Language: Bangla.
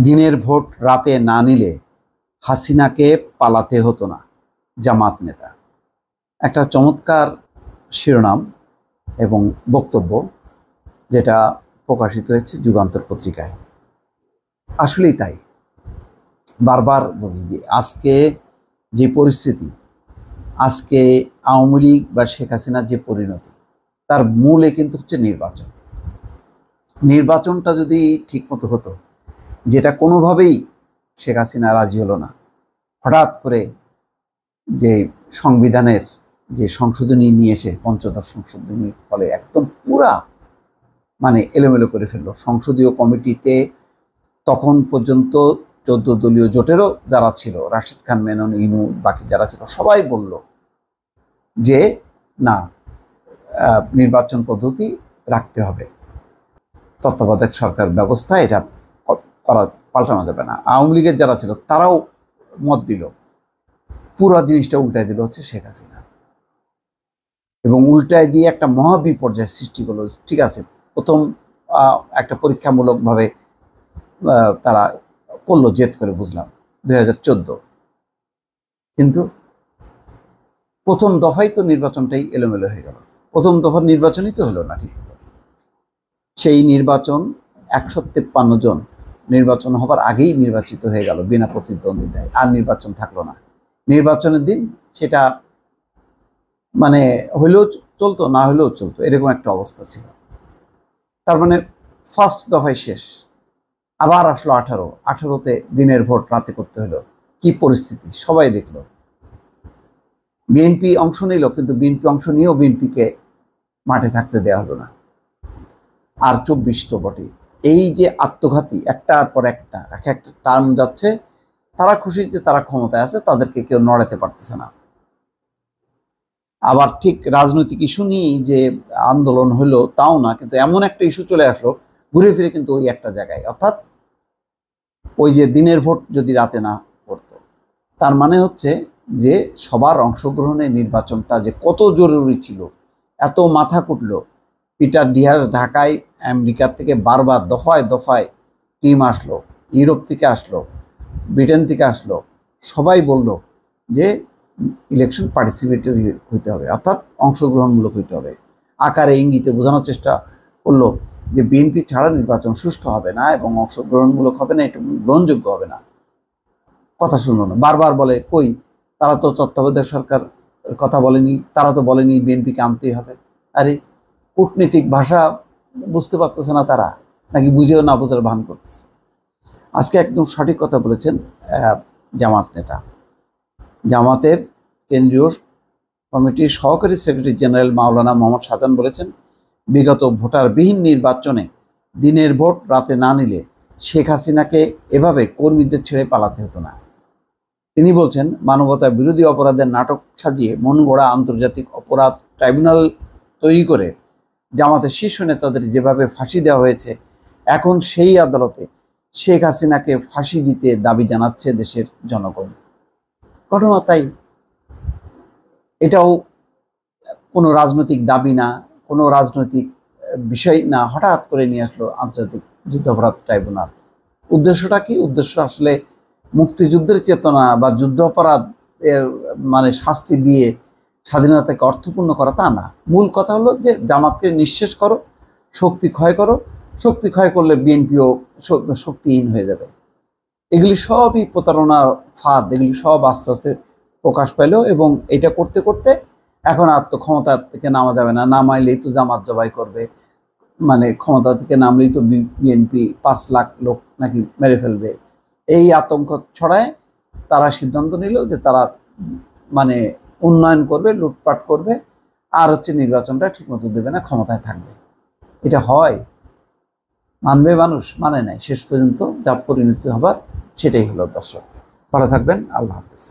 দিনের ভোট রাতে না নিলে হাসিনাকে পালাতে হতো না। জামাত নেতা একটা চমৎকার শিরোনাম এবং বক্তব্য, যেটা প্রকাশিত হয়েছে যুগান্তর পত্রিকায়। আসলেই তাই। বারবার বলি যে আজকে যে পরিস্থিতি, আজকে আওয়ামী লীগ বা শেখ হাসিনার যে পরিণতি, তার মূলে কিন্তু হচ্ছে নির্বাচনটা যদি ঠিকমতো হতো, যেটা কোনোভাবেই শেখ হাসিনা রাজি হলো না। হঠাৎ করে যে সংবিধানের যে সংশোধনী নিয়ে এসে পঞ্চদশ সংশোধনীর ফলে একদম পুরা এলোমেলো করে ফেললো। সংসদীয় কমিটিতে তখন পর্যন্ত 14 দলীয় জোটেরও যারা ছিল, রাশিদ খান মেনন, ইনু, বাকি যারা ছিল, সবাই বলল যে না, নির্বাচন পদ্ধতি রাখতে হবে, তত্ত্বাবধায়ক সরকার ব্যবস্থা এটা পাল্টানো যাবে না। আওয়ামী লীগের যারা ছিল তারাও মত দিল। পুরো জিনিসটা উল্টায় দিল হচ্ছে শেখ হাসিনা, এবং উল্টায় দিয়ে একটা মহাবিপর্যয় সৃষ্টি করলো। ঠিক আছে, প্রথম একটা পরীক্ষামূলকভাবে তারা করলো, জেদ করে, বুঝলাম 2014, কিন্তু প্রথম দফায় তো নির্বাচনটাই এলোমেলো হয়ে গেল। প্রথম দফার নির্বাচনই তো হলো না ঠিক মতো। সেই নির্বাচন 153 জন নির্বাচন হবার আগেই নির্বাচিত হয়ে গেল বিনা প্রতিদ্বন্দ্বিতায়, আর নির্বাচন থাকলো না। নির্বাচনের দিন সেটা হইলেও চলতো, না হইলেও চলতো, এরকম একটা অবস্থা ছিল। তার ফার্স্ট দফায় শেষ। আবার আসলো 18তে দিনের ভোট রাতে করতে হলো। কি পরিস্থিতি সবাই দেখলো। বিএনপি অংশ নিল, কিন্তু বিএনপি অংশ নিয়েও বিএনপিকে মাঠে থাকতে দেওয়া হলো না। আর 24 তো বটে। এই যে আত্মঘাতী, একটার পর একটা, একটা টার্ম যাচ্ছে, তারা খুশি যে তারা ক্ষমতায় আছে, তাদেরকে কেউ নড়াতে পারতেছে না। আবার ঠিক রাজনৈতিক ইস্যু নিয়েই যে আন্দোলন হলো তাও না, কিন্তু এমন একটা ইস্যু চলে আসলো ঘুরে ফিরে কিন্তু ওই একটা জায়গায়, অর্থাৎ ওই যে দিনের ভোট যদি রাতে না করতো, তার হচ্ছে যে সবার অংশগ্রহণের নির্বাচনটা যে কত জরুরি ছিল, এত মাথা কুটলো। পিটার ডিহাস ঢাকায় আমেরিকা থেকে বারবার দফায় দফায় টিম আসলো, ইউরোপ থেকে আসলো, ব্রিটেন থেকে আসলো, সবাই বলল যে ইলেকশন পার্টিসিপেটরি হইতে হবে, অর্থাৎ অংশগ্রহণমূলক হইতে হবে। আকারে ইঙ্গিতে বোঝানোর চেষ্টা করলো যে বিএনপি ছাড়া নির্বাচন সুষ্ঠু হবে না এবং অংশগ্রহণমূলক হবে না, এটা গ্রহণযোগ্য হবে না। কথা শুনলো না, বারবার বলে কই, তারা তো তত্ত্বাবধায়ক সরকার কথা বলেনি, তারা তো বলেনি বিএনপিকে আনতেই হবে। আরে কূটনীতিক ভাষা বুঝতে পারতেছে না তারা, নাকি বুঝেও না বোঝার ভান করতেছে। আজকে একদম সঠিক কথা বলেছেন জামাত নেতা। জামাতের কেন্দ্রীয় কমিটির সহকারী সেক্রেটারি জেনারেল মাওলানা মোহাম্মদ শাহজাহান বলেছেন, বিগত ভোটারবিহীন নির্বাচনে দিনের ভোট রাতে না নিলে শেখ হাসিনাকে এভাবে কর্মীদের ছেড়ে পালাতে হতো না। তিনি বলছেন, মানবতা বিরোধী অপরাধের নাটক সাজিয়ে মনগড়া আন্তর্জাতিক অপরাধ ট্রাইব্যুনাল তৈরি করে জামাতের শীর্ষ নেতাদের যেভাবে ফাঁসি দেওয়া হয়েছে, এখন সেই আদালতে শেখ হাসিনাকে ফাঁসি দিতে দাবি জানাচ্ছে দেশের জনগণ। ঘটনা তাই। এটাও কোনো রাজনৈতিক দাবি না, কোনো রাজনৈতিক বিষয় না, হঠাৎ করে নিয়ে আসলো আন্তর্জাতিক যুদ্ধাপরাধ ট্রাইব্যুনাল। উদ্দেশ্যটা কি? উদ্দেশ্য আসলে মুক্তিযুদ্ধের চেতনা বা যুদ্ধাপরাধ এর শাস্তি দিয়ে স্বাধীনতাকে অর্থপূর্ণ করা তা না। মূল কথা হলো যে জামাতকে নিঃশেষ করো, শক্তি ক্ষয় করো। শক্তি ক্ষয় করলে বিএনপিও শক্তিহীন হয়ে যাবে। এগুলি সবই প্রতারণার ফাঁদ, এগুলি সব আস্তে আস্তে প্রকাশ পেল, এবং এটা করতে করতে এখন আর তো ক্ষমতা থেকে নামা যাবে না, নামাইলেই তো জামাত জবাই করবে, ক্ষমতা থেকে নামলেই তো বিএনপি 5 লাখ লোক নাকি মেরে ফেলবে। এই আতঙ্ক ছড়ায় তারা সিদ্ধান্ত নিল যে তারা উন্নয়ন করবে, লুটপাট করবে, আর নির্বাচনটা ঠিকমতো দেবে না, ক্ষমতায় থাকবে। এটা হয়? মানবে মানুষ? মানে নাই। শেষ পর্যন্ত যা পরিণতি হবার সেটাই হলো। দর্শক ভালো থাকবেন, আল্লাহ হাফেজ।